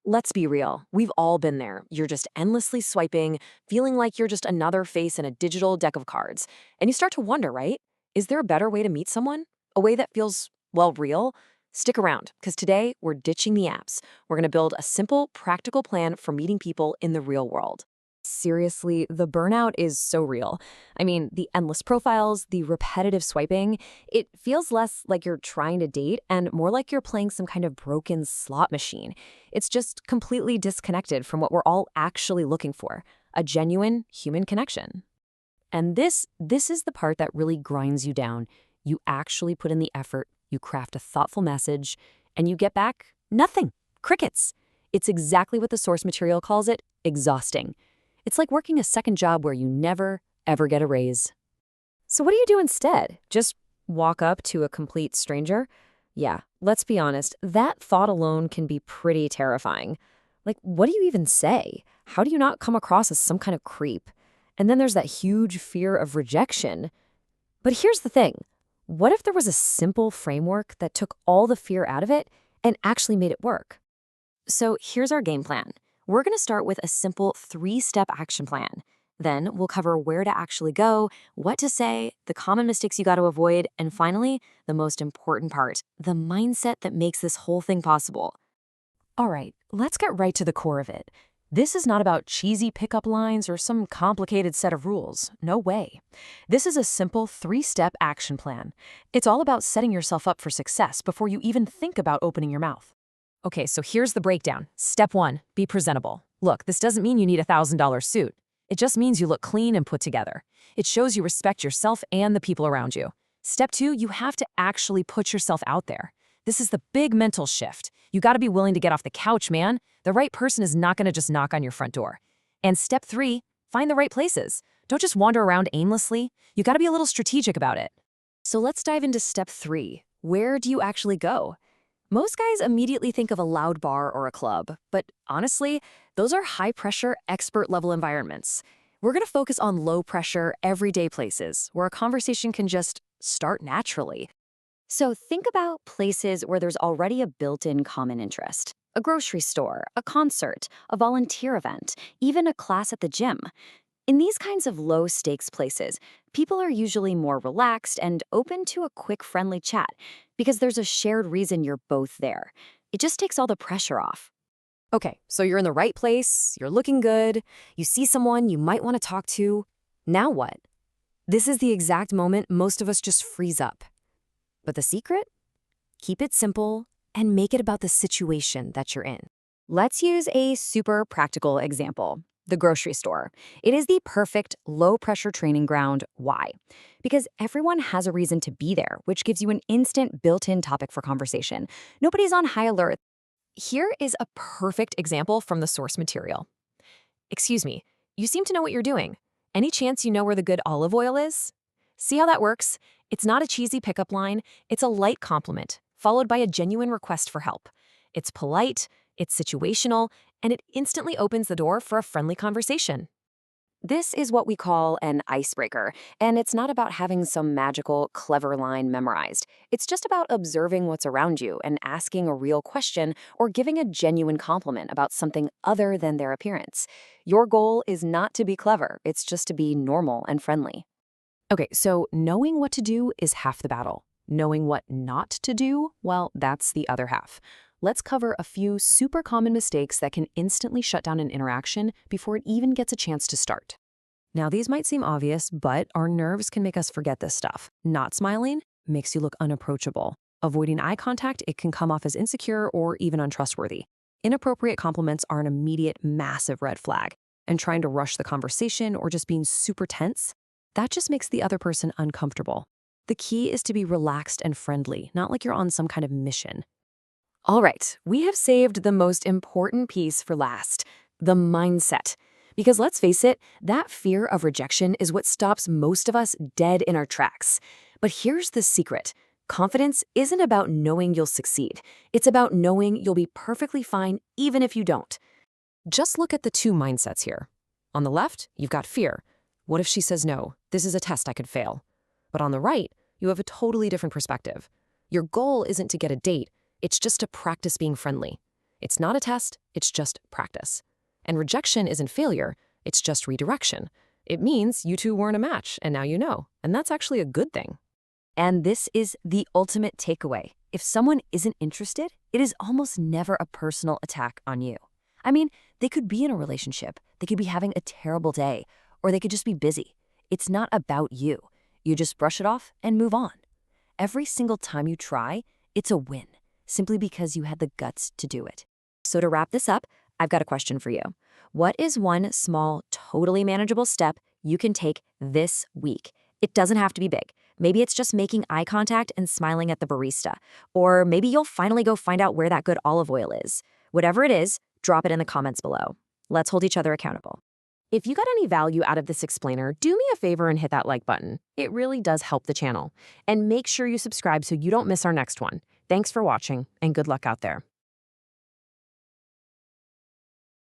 Let's be real, we've all been there. You're just endlessly swiping, feeling like you're just another face in a digital deck of cards. And you start to wonder, right? Is there a better way to meet someone? A way that feels, well, real? Stick around, because today we're ditching the apps. We're going to build a simple, practical plan for meeting people in the real world. Seriously, the burnout is so real. I mean, the endless profiles, the repetitive swiping, it feels less like you're trying to date and more like you're playing some kind of broken slot machine. It's just completely disconnected from what we're all actually looking for, a genuine human connection. And this is the part that really grinds you down. You actually put in the effort, you craft a thoughtful message, and you get back nothing. Crickets. It's exactly what the source material calls it, exhausting. It's like working a second job where you never, ever get a raise. So what do you do instead? Just walk up to a complete stranger? Yeah, let's be honest, that thought alone can be pretty terrifying. Like, what do you even say? How do you not come across as some kind of creep? And then there's that huge fear of rejection. But here's the thing. What if there was a simple framework that took all the fear out of it and actually made it work? So here's our game plan. We're going to start with a simple 3-step action plan. Then we'll cover where to actually go, what to say, the common mistakes you got to avoid, and finally, the most important part, the mindset that makes this whole thing possible. All right, let's get right to the core of it. This is not about cheesy pickup lines or some complicated set of rules. No way. This is a simple 3-step action plan. It's all about setting yourself up for success before you even think about opening your mouth. Okay, so here's the breakdown. Step 1, be presentable. Look, this doesn't mean you need a $1,000 suit. It just means you look clean and put together. It shows you respect yourself and the people around you. Step 2, you have to actually put yourself out there. This is the big mental shift. You gotta be willing to get off the couch, man. The right person is not gonna just knock on your front door. And step 3, find the right places. Don't just wander around aimlessly. You gotta be a little strategic about it. So let's dive into step 3. Where do you actually go? Most guys immediately think of a loud bar or a club, but honestly, those are high-pressure, expert-level environments. We're going to focus on low-pressure, everyday places where a conversation can just start naturally. So think about places where there's already a built-in common interest. A grocery store, a concert, a volunteer event, even a class at the gym. In these kinds of low-stakes places, people are usually more relaxed and open to a quick, friendly chat because there's a shared reason you're both there. It just takes all the pressure off. Okay, so you're in the right place, you're looking good, you see someone you might want to talk to. Now what? This is the exact moment most of us just freeze up. But the secret? Keep it simple and make it about the situation that you're in. Let's use a super practical example. The grocery store. It is the perfect low-pressure training ground. Why? Because everyone has a reason to be there, which gives you an instant built-in topic for conversation. Nobody's on high alert. Here is a perfect example from the source material. Excuse me, you seem to know what you're doing. Any chance you know where the good olive oil is? See how that works? It's not a cheesy pickup line. It's a light compliment, followed by a genuine request for help. It's polite, it's situational, and it instantly opens the door for a friendly conversation. This is what we call an icebreaker, and it's not about having some magical, clever line memorized. It's just about observing what's around you and asking a real question or giving a genuine compliment about something other than their appearance. Your goal is not to be clever, it's just to be normal and friendly. Okay, so knowing what to do is half the battle. Knowing what not to do, well, that's the other half. Let's cover a few super common mistakes that can instantly shut down an interaction before it even gets a chance to start. Now, these might seem obvious, but our nerves can make us forget this stuff. Not smiling makes you look unapproachable. Avoiding eye contact, it can come off as insecure or even untrustworthy. Inappropriate compliments are an immediate, massive red flag. And trying to rush the conversation or just being super tense, that just makes the other person uncomfortable. The key is to be relaxed and friendly, not like you're on some kind of mission. All right, we have saved the most important piece for last, the mindset. Because let's face it, that fear of rejection is what stops most of us dead in our tracks. But here's the secret. Confidence isn't about knowing you'll succeed. It's about knowing you'll be perfectly fine even if you don't. Just look at the two mindsets here. On the left, you've got fear. What if she says no? This is a test I could fail. But on the right, you have a totally different perspective. Your goal isn't to get a date. It's just to practice being friendly. It's not a test, it's just practice. And rejection isn't failure, it's just redirection. It means you two weren't a match, and now you know. And that's actually a good thing. And this is the ultimate takeaway. If someone isn't interested, it is almost never a personal attack on you. I mean, they could be in a relationship, they could be having a terrible day, or they could just be busy. It's not about you. You just brush it off and move on. Every single time you try, it's a win, simply because you had the guts to do it. So to wrap this up, I've got a question for you. What is one small, totally manageable step you can take this week? It doesn't have to be big. Maybe it's just making eye contact and smiling at the barista. Or maybe you'll finally go find out where that good olive oil is. Whatever it is, drop it in the comments below. Let's hold each other accountable. If you got any value out of this explainer, do me a favor and hit that like button. It really does help the channel. And make sure you subscribe so you don't miss our next one. Thanks for watching, and good luck out there.